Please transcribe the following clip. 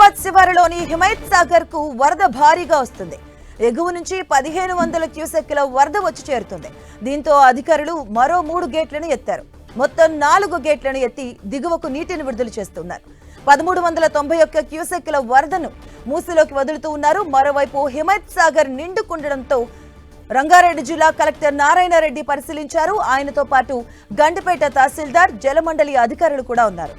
హైదరాబాద్ శివారులోని హిమాయత్ సాగర్ కు వరద భారీగా వస్తుంది. ఎగువ నుంచి 1500 క్యూసెక్కుల వరద వచ్చి చేరుతుంది. దీంతో అధికారులు మరో 3 గేట్లను ఎత్తారు. మొత్తం 4 గేట్లను ఎత్తి దిగువకు నీటిని విడుదల చేస్తున్నారు. 1391 క్యూసెక్కుల వరదను మూసిలోకి వదులుతూ ఉన్నారు. మరోవైపు హిమాయత్ సాగర్ నిండుకుండడంతో రంగారెడ్డి జిల్లా కలెక్టర్ నారాయణ రెడ్డి పరిశీలించారు. ఆయనతో పాటు గండిపేట తహసీల్దార్, జలమండలి అధికారులు కూడా ఉన్నారు.